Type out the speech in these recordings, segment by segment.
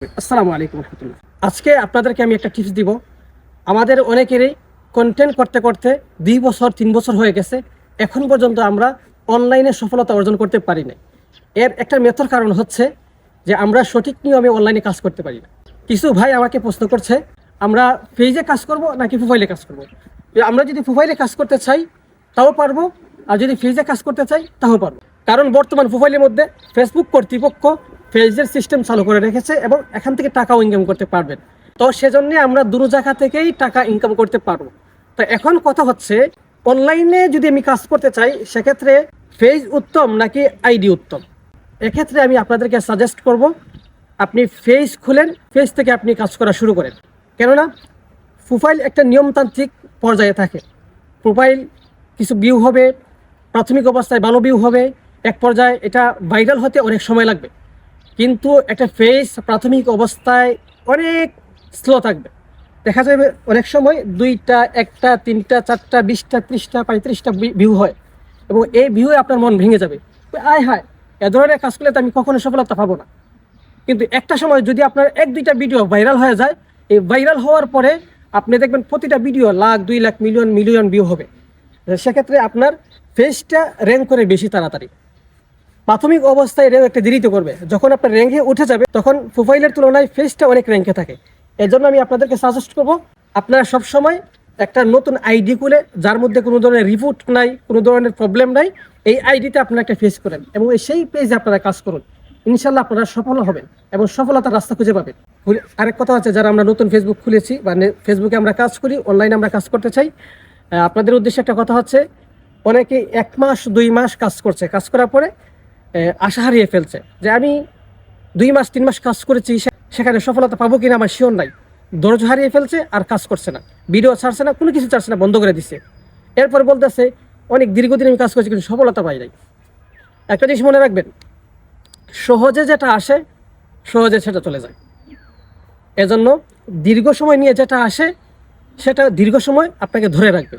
আসসালামু আলাইকুম রহমতুল্লাহ। আজকে আপনাদেরকে আমি একটা টিপস দিব। আমাদের অনেকেরই কন্টেন্ট করতে করতে 2 বছর 3 বছর হয়ে গেছে, এখন পর্যন্ত আমরা অনলাইনে সফলতা অর্জন করতে পারি না। এর একটা মেথর কারণ হচ্ছে যে আমরা সঠিক নিয়মে অনলাইনে কাজ করতে পারি না। কিছু ভাই আমাকে প্রশ্ন করছে, আমরা পেজে কাজ করব নাকি প্রোফাইলে কাজ করব। আমরা যদি প্রোফাইলে কাজ করতে চাই তাও পারবো, আর যদি পেজে কাজ করতে চাই তাও পারবো। কারণ বর্তমান প্রোফাইলের মধ্যে ফেসবুক কর্তৃপক্ষ পেজের সিস্টেম চালু করে রেখেছে এবং এখান থেকে টাকাও ইনকাম করতে পারবেন। তো সেজন্য আমরা দূর জায়গা থেকেই টাকা ইনকাম করতে পারবো। তো এখন কথা হচ্ছে, অনলাইনে যদি আমি কাজ করতে চাই সেক্ষেত্রে পেজ উত্তম নাকি আইডি উত্তম। এক্ষেত্রে আমি আপনাদেরকে সাজেস্ট করব, আপনি পেজ খুলেন, পেজ থেকে আপনি কাজ করা শুরু করেন। কেননা প্রোফাইল একটা নিয়মতান্ত্রিক পর্যায়ে থাকে। প্রোফাইল কিছু ভিউ হবে, প্রাথমিক অবস্থায় ভালো ভিউ হবে, এক পর্যায়ে এটা ভাইরাল হতে অনেক সময় লাগবে। কিন্তু একটা পেজ প্রাথমিক অবস্থায় অনেক স্লো থাকবে। দেখা যাবে অনেক সময় 2টা 1টা 3টা 4টা 20টা 30টা 35টা ভিউ হয় এবং এই ভিউয়ে আপনার মন ভেঙে যাবে। আয় হায়, এ ধরনের কাজ করলে তো আমি কখনো সফলতা পাবো না। কিন্তু একটা সময় যদি আপনার 1-2টা ভিডিও ভাইরাল হয়ে যায়, এই ভাইরাল হওয়ার পরে আপনি দেখবেন প্রতিটা video lakh 2 lakh million million view হবে। সেক্ষেত্রে আপনার পেজটা র্যাঙ্ক করে বেশি তাড়াতাড়ি। প্রাথমিক অবস্থায় র্যাঙ্ক একটা দেরিতে করবে, যখন আপনার র্যাঙ্কে উঠে যাবে তখন প্রোফাইলের তুলনায় পেজটা অনেক র্যাঙ্কে থাকে। এর জন্য আমি আপনাদেরকে সাজেস্ট করবো, আপনারা সবসময় একটা নতুন আইডি খুলে, যার মধ্যে কোনো ধরনের রিপোর্ট নাই, কোনো ধরনের প্রবলেম নাই, এই আইডিতে আপনারা একটা পেজ করেন এবং সেই পেজে আপনারা কাজ করুন। ইনশাল্লাহ আপনারা সফল হবেন এবং সফলতার রাস্তা খুঁজে পাবেন। আরেক কথা হচ্ছে, যারা আমরা নতুন ফেসবুক খুলেছি বা ফেসবুকে আমরা কাজ করি, অনলাইনে আমরা কাজ করতে চাই, আপনাদের উদ্দেশ্যে একটা কথা হচ্ছে, অনেকে 1 মাস 2 মাস কাজ করছে, কাজ করার পরে আশা হারিয়ে ফেলছে যে আমি 2 মাস 3 মাস কাজ করেছি, সেখানে সফলতা পাবো কিনা আমার শিওর নাই। ধৈর্য হারিয়ে ফেলছে আর কাজ করছে না, ভিডিও ছাড়ছে না, কোনো কিছু ছাড়ছে না, বন্ধ করে দিচ্ছে। এরপর বলতেছে অনেক দীর্ঘদিন আমি কাজ করছি কিন্তু সফলতা পাই নাই। একটা জিনিস মনে রাখবেন, সহজে যেটা আসে সহজে সেটা চলে যায়। এজন্য দীর্ঘ সময় নিয়ে যেটা আসে সেটা দীর্ঘ সময় আপনাকে ধরে রাখবে।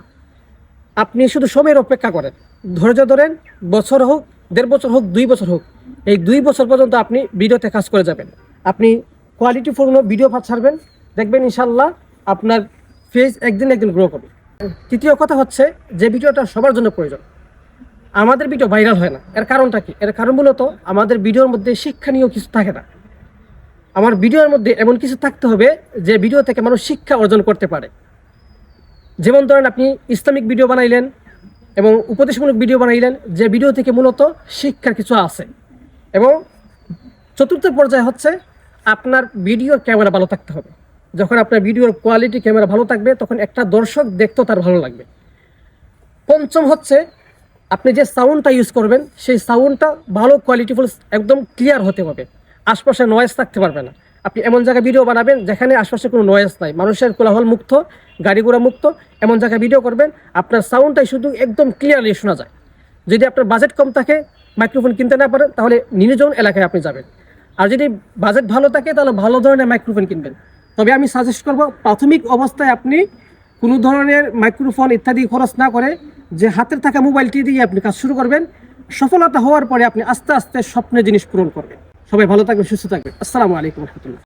আপনি শুধু সময়ের অপেক্ষা করেন, ধৈর্য ধরেন, বছর হোক, 1.5 বছর হোক, 2 বছর হোক, এই 2 বছর পর্যন্ত আপনি ভিডিওতে কাজ করে যাবেন। আপনি কোয়ালিটিপূর্ণ ভিডিও ছাড়বেন, দেখবেন ইনশাল্লাহ আপনার পেজ একদিন গ্রো করবে। তৃতীয় কথা হচ্ছে, যে ভিডিওটা সবার জন্য প্রয়োজন, আমাদের ভিডিও ভাইরাল হয় না। এর কারণটা কি? এর কারণ মূলত আমাদের ভিডিওর মধ্যে শিক্ষণীয় কিছু থাকে না। আমার ভিডিওর মধ্যে এমন কিছু থাকতে হবে যে ভিডিও থেকে মানুষ শিক্ষা অর্জন করতে পারে। যেমন ধরেন, আপনি ইসলামিক ভিডিও বানাইলেন এবং উপদেশমূলক ভিডিও বানাইলেন, যে ভিডিও থেকে মূলত শিক্ষার কিছু আছে। এবং চতুর্থ পর্যায়ে হচ্ছে, আপনার ভিডিওর ক্যামেরা ভালো থাকতে হবে। যখন আপনার ভিডিওর কোয়ালিটি ক্যামেরা ভালো থাকবে তখন একটা দর্শক দেখতেও তার ভালো লাগবে। পঞ্চম হচ্ছে, আপনি যে সাউন্ডটা ইউজ করবেন সেই সাউন্ডটা ভালো কোয়ালিটিফুল, একদম ক্লিয়ার হতে হবে, আশপাশে নয়েজ থাকতে পারবে না। আপনি এমন জায়গায় ভিডিও বানাবেন যেখানে আশপাশে কোনো নয়েজ নাই, মানুষের কোলাহল মুক্ত, গাড়ি ঘোড়া মুক্ত, এমন জায়গায় ভিডিও করবেন আপনার সাউন্ডটাই শুধু একদম ক্লিয়ারলি শোনা যায়। যদি আপনার বাজেট কম থাকে, মাইক্রোফোন কিনতে না পারেন, তাহলে নির্জন এলাকায় আপনি যাবেন। আর যদি বাজেট ভালো থাকে তাহলে ভালো ধরনের মাইক্রোফোন কিনবেন। তবে আমি সাজেস্ট করব, প্রাথমিক অবস্থায় আপনি কোনো ধরনের মাইক্রোফোন ইত্যাদি খরচ না করে যে হাতের থাকা মোবাইলটি দিয়ে আপনি কাজ শুরু করবেন। সফলতা হওয়ার পরে আপনি আস্তে আস্তে স্বপ্নের জিনিস পূরণ করবেন। সবাই ভালো থাকবেন, সুস্থ থাকবেন। আসসালামু আলাইকুম রহমতুল্লাহ।